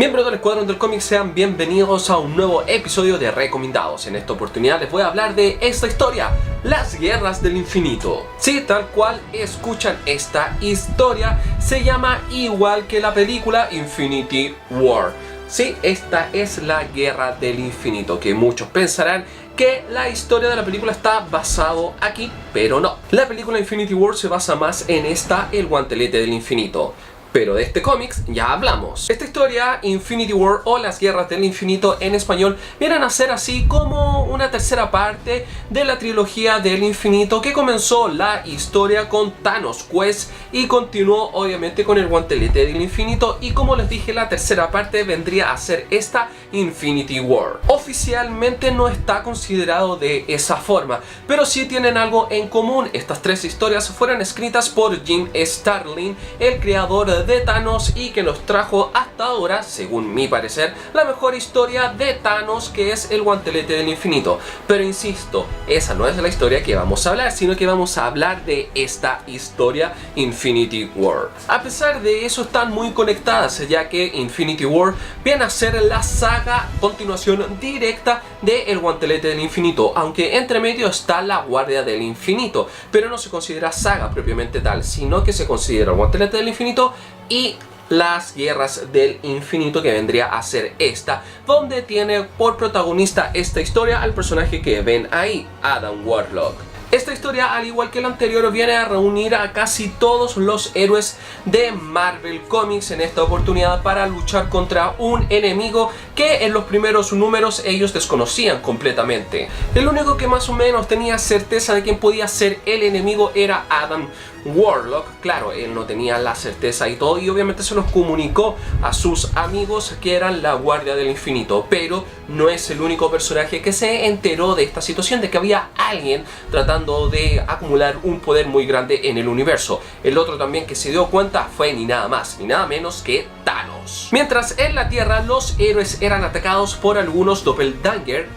Miembros del Escuadrón del Cómic, sean bienvenidos a un nuevo episodio de Recomendados. En esta oportunidad les voy a hablar de esta historia, Las Guerras del Infinito. Sí, tal cual escuchan, esta historia se llama igual que la película Infinity War. Sí, esta es la Guerra del Infinito, que muchos pensarán que la historia de la película está basado aquí, pero no. La película Infinity War se basa más en el guantelete del infinito. Pero de este cómics ya hablamos. Esta historia, Infinity War o Las Guerras del Infinito en español, vienen a ser así como una tercera parte de la trilogía del infinito que comenzó la historia con Thanos Quest y continuó obviamente con el guantelete del infinito, y como les dije, la tercera parte vendría a ser esta Infinity War. Oficialmente no está considerado de esa forma, pero sí tienen algo en común. Estas tres historias fueron escritas por Jim Starlin, el creador de Thanos, y que nos trajo hasta ahora, según mi parecer, la mejor historia de Thanos, que es el guantelete del infinito. Pero insisto, esa no es la historia que vamos a hablar, sino que vamos a hablar de esta historia Infinity War. A pesar de eso, están muy conectadas, ya que Infinity War viene a ser la saga continuación directa de El Guantelete del Infinito, aunque entre medio está La Guardia del Infinito, pero no se considera saga propiamente tal, sino que se considera El Guantelete del Infinito y Las Guerras del Infinito, que vendría a ser esta, donde tiene por protagonista esta historia al personaje que ven ahí, Adam Warlock. Esta historia, al igual que la anterior, viene a reunir a casi todos los héroes de Marvel Comics en esta oportunidad para luchar contra un enemigo que en los primeros números ellos desconocían completamente. El único que más o menos tenía certeza de quién podía ser el enemigo era Adam Warlock. Claro, él no tenía la certeza y todo, y obviamente se los comunicó a sus amigos que eran la Guardia del Infinito, pero no es el único personaje que se enteró de esta situación, de que había alguien tratando de acumular un poder muy grande en el universo. El otro también que se dio cuenta fue ni nada más ni nada menos que Thanos. Mientras en la Tierra los héroes eran atacados por algunos doppelganger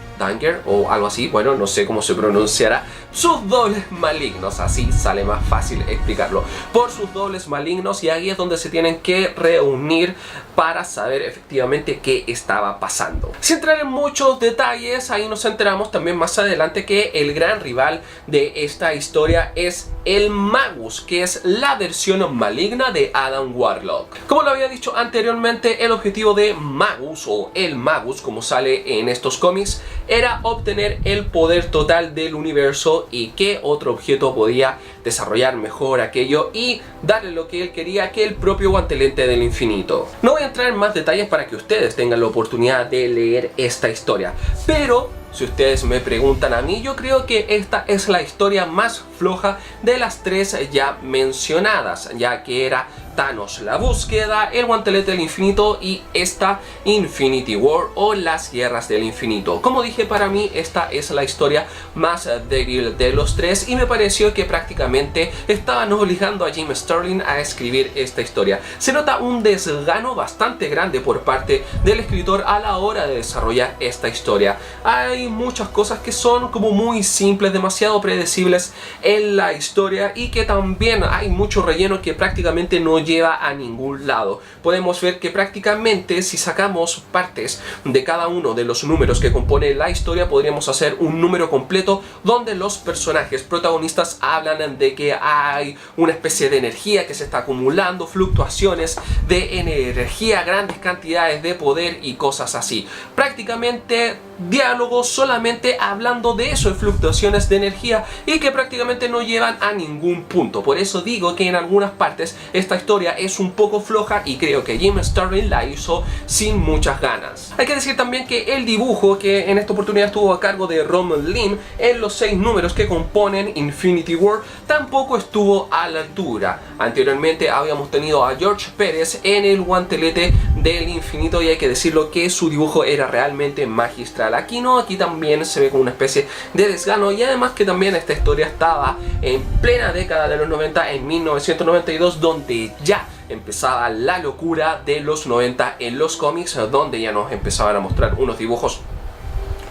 o algo así, bueno, no sé cómo se pronunciará, sus dobles malignos, así sale más fácil explicarlo, por sus dobles malignos, y ahí es donde se tienen que reunir para saber efectivamente qué estaba pasando. Sin entrar en muchos detalles, ahí nos enteramos también más adelante que el gran rival de esta historia es el Magus, que es la versión maligna de Adam Warlock. Como lo había dicho anteriormente, el objetivo de Magus, o el Magus como sale en estos cómics, era obtener el poder total del universo, y qué otro objeto podía desarrollar mejor aquello y darle lo que él quería, que el propio guantelete del infinito. No voy a entrar en más detalles para que ustedes tengan la oportunidad de leer esta historia, pero si ustedes me preguntan a mí, yo creo que esta es la historia más floja de las tres ya mencionadas, ya que era Thanos, la búsqueda, el guantelete del infinito y esta Infinity War o Las Guerras del Infinito. Como dije, para mí esta es la historia más débil de los tres, y me pareció que prácticamente estaban obligando a Jim Starlin a escribir esta historia. Se nota un desgano bastante grande por parte del escritor a la hora de desarrollar esta historia. Hay muchas cosas que son como muy simples, demasiado predecibles en la historia, y que también hay mucho relleno que prácticamente no lleva a ningún lado. Podemos ver que prácticamente, si sacamos partes de cada uno de los números que compone la historia, podríamos hacer un número completo donde los personajes protagonistas hablan de que hay una especie de energía que se está acumulando, fluctuaciones de energía, grandes cantidades de poder y cosas así. Prácticamente diálogos solamente hablando de eso, de fluctuaciones de energía, y que prácticamente no llevan a ningún punto. Por eso digo que en algunas partes esta historia es un poco floja, y creo que Jim Starlin la hizo sin muchas ganas. Hay que decir también que el dibujo, que en esta oportunidad estuvo a cargo de Ron Lim en los 6 números que componen Infinity War, tampoco estuvo a la altura. Anteriormente habíamos tenido a George Pérez en el guantelete del infinito, y hay que decirlo que su dibujo era realmente magistral. Aquí no, aquí también se ve como una especie de desgano, y además que también esta historia estaba en plena década de los 90, en 1992, donde ya empezaba la locura de los 90 en los cómics, donde ya nos empezaban a mostrar unos dibujos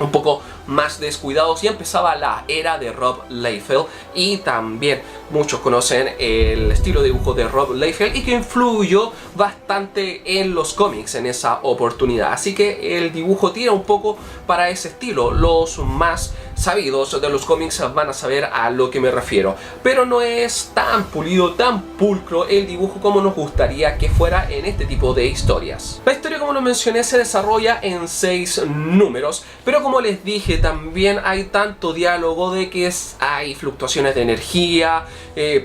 un poco más descuidados, y empezaba la era de Rob Liefeld, y también muchos conocen el estilo de dibujo de Rob Liefeld y que influyó bastante en los cómics en esa oportunidad. Así que el dibujo tira un poco para ese estilo. Los más sabidos de los cómics van a saber a lo que me refiero, pero no es tan pulido, tan pulcro el dibujo como nos gustaría que fuera en este tipo de historias. La historia, como lo mencioné, se desarrolla en 6 números, pero como les dije, también hay tanto diálogo de que hay fluctuaciones de energía,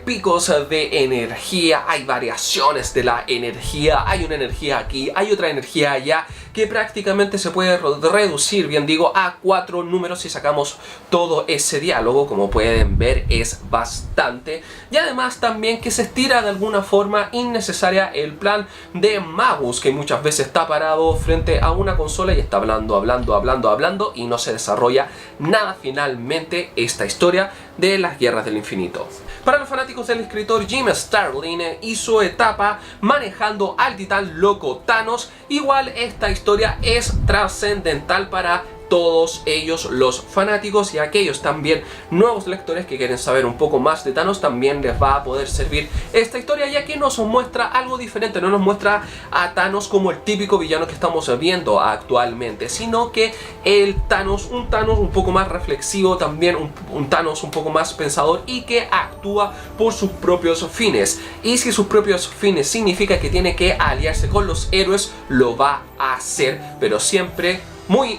picos de energía, hay variaciones de la energía, hay una energía aquí, hay otra energía allá, que prácticamente se puede reducir, bien digo, a 4 números si sacamos todo ese diálogo. Como pueden ver, es bastante, y además también que se estira de alguna forma innecesaria el plan de Magus, que muchas veces está parado frente a una consola y está hablando y no se desarrolla nada finalmente esta historia de las Guerras del Infinito. Para los fanáticos del escritor Jim Starlin y su etapa manejando al titán loco Thanos, igual esta historia es trascendental para todos ellos, los fanáticos, y aquellos también nuevos lectores que quieren saber un poco más de Thanos. También les va a poder servir esta historia, ya que nos muestra algo diferente. No nos muestra a Thanos como el típico villano que estamos viendo actualmente, sino que un Thanos un poco más reflexivo, también un Thanos un poco más pensador y que actúa por sus propios fines. Y si sus propios fines significa que tiene que aliarse con los héroes, lo va a hacer, pero siempre muy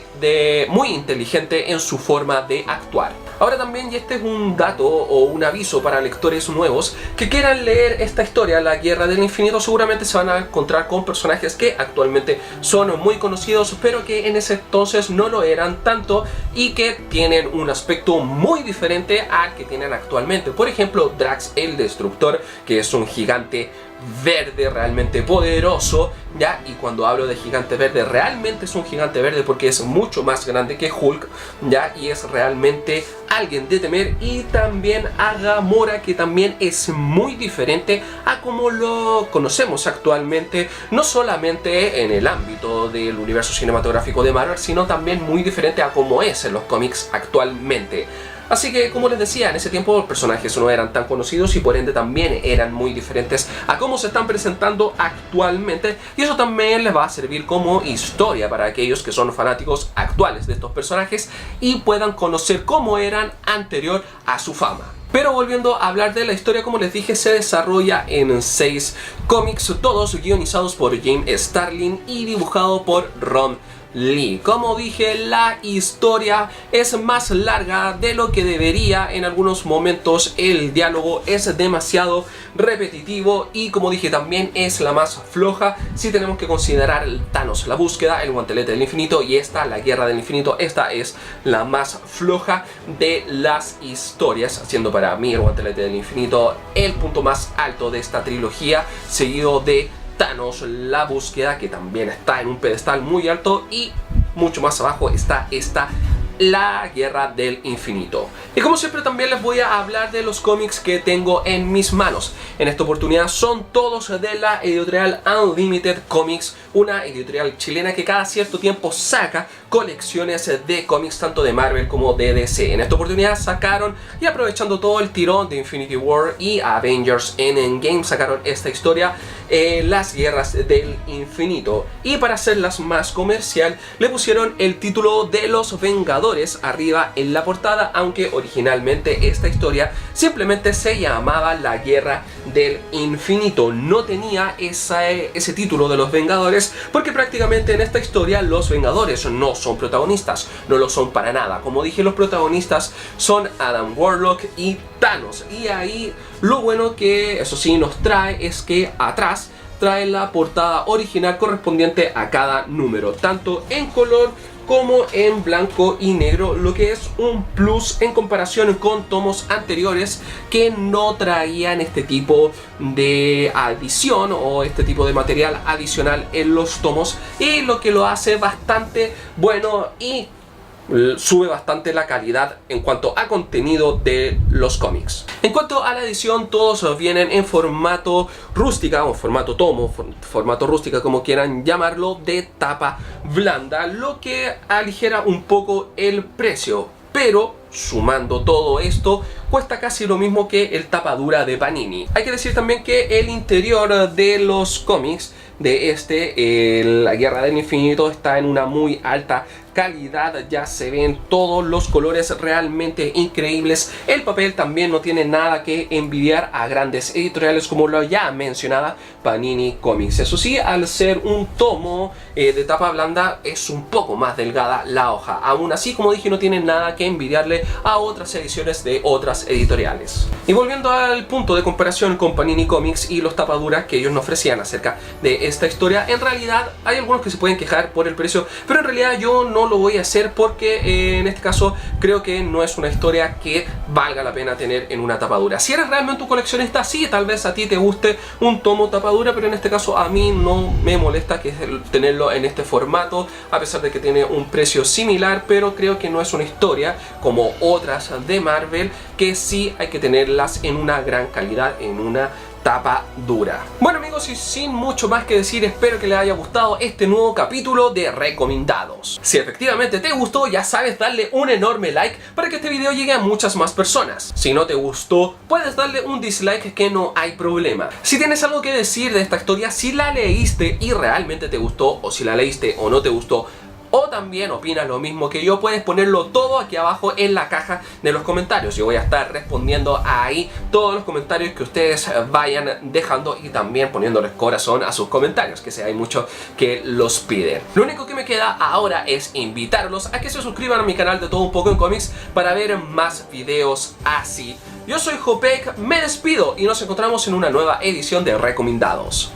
inteligente en su forma de actuar. Ahora también, y este es un dato o un aviso para lectores nuevos que quieran leer esta historia, La Guerra del Infinito, seguramente se van a encontrar con personajes que actualmente son muy conocidos, pero que en ese entonces no lo eran tanto y que tienen un aspecto muy diferente al que tienen actualmente. Por ejemplo, Drax el Destructor, que es un gigante verde realmente poderoso, ¿ya? Y cuando hablo de gigante verde, realmente es un gigante verde porque es mucho más grande que Hulk, ¿ya? Y es realmente alguien de temer. Y también a Gamora, que también es muy diferente a como lo conocemos actualmente, no solamente en el ámbito del universo cinematográfico de Marvel, sino también muy diferente a como es en los cómics actualmente. Así que, como les decía, en ese tiempo los personajes no eran tan conocidos y por ende también eran muy diferentes a cómo se están presentando actualmente, y eso también les va a servir como historia para aquellos que son fanáticos actuales de estos personajes y puedan conocer cómo eran anterior a su fama. Pero volviendo a hablar de la historia, como les dije, se desarrolla en 6 cómics, todos guionizados por Jim Starlin y dibujado por Ron Lee. Como dije, la historia es más larga de lo que debería. En algunos momentos el diálogo es demasiado repetitivo y, como dije, también es la más floja si tenemos que considerar el Thanos, la búsqueda, el guantelete del infinito y esta, la Guerra del Infinito. Esta es la más floja de las historias, siendo para mí el guantelete del infinito el punto más alto de esta trilogía, seguido de Thanos, la búsqueda, que también está en un pedestal muy alto, y mucho más abajo está esta, la Guerra del Infinito. Y como siempre también les voy a hablar de los cómics que tengo en mis manos. En esta oportunidad son todos de la editorial Unlimited Comics, una editorial chilena que cada cierto tiempo saca colecciones de cómics tanto de Marvel como de DC. En esta oportunidad sacaron, y aprovechando todo el tirón de Infinity War y Avengers Endgame, sacaron esta historia, Las Guerras del Infinito. Y para hacerlas más comercial, le pusieron el título de Los Vengadores arriba en la portada, aunque originalmente esta historia simplemente se llamaba La Guerra del Infinito. No tenía ese título de Los Vengadores porque prácticamente en esta historia los Vengadores no son protagonistas, no lo son para nada. Como dije, los protagonistas son Adam Warlock y Thanos, y ahí lo bueno que eso sí nos trae es que atrás trae la portada original correspondiente a cada número, tanto en color como en blanco y negro, lo que es un plus en comparación con tomos anteriores que no traían este tipo de adición o este tipo de material adicional en los tomos, y lo que lo hace bastante bueno y sube bastante la calidad en cuanto a contenido de los cómics. En cuanto a la edición, todos vienen en formato rústica o formato tomo, formato rústica como quieran llamarlo, de tapa blanda, lo que aligera un poco el precio, pero sumando todo esto, cuesta casi lo mismo que el tapadura de Panini. Hay que decir también que el interior de los cómics de La Guerra del Infinito está en una muy alta calidad, ya se ven todos los colores realmente increíbles. El papel también no tiene nada que envidiar a grandes editoriales como lo ya mencionada Panini Comics. Eso sí, al ser un tomo de tapa blanda es un poco más delgada la hoja. Aún así, como dije, no tiene nada que envidiarle a otras ediciones de otras editoriales. Y volviendo al punto de comparación con Panini Comics y los tapaduras que ellos nos ofrecían acerca de esta historia, en realidad hay algunos que se pueden quejar por el precio, pero en realidad yo no lo voy a hacer porque en este caso creo que no es una historia que valga la pena tener en una tapadura. Si eres realmente un coleccionista, sí, tal vez a ti te guste un tomo tapadura, pero en este caso a mí no me molesta que tenerlo en este formato, a pesar de que tiene un precio similar, pero creo que no es una historia como otras de Marvel que sí hay que tenerlas en una gran calidad, en una tapa dura. Bueno amigos, y sin mucho más que decir, espero que les haya gustado este nuevo capítulo de recomendados. Si efectivamente te gustó, ya sabes, darle un enorme like para que este video llegue a muchas más personas. Si no te gustó, puedes darle un dislike, que no hay problema. Si tienes algo que decir de esta historia, si la leíste y realmente te gustó, o si la leíste o no te gustó, o también opinas lo mismo que yo, puedes ponerlo todo aquí abajo en la caja de los comentarios. Yo voy a estar respondiendo ahí todos los comentarios que ustedes vayan dejando y también poniéndoles corazón a sus comentarios, que sé, hay muchos que los piden. Lo único que me queda ahora es invitarlos a que se suscriban a mi canal de Todo Un Poco en Cómics para ver más videos así. Yo soy Jopek, me despido y nos encontramos en una nueva edición de Recomendados.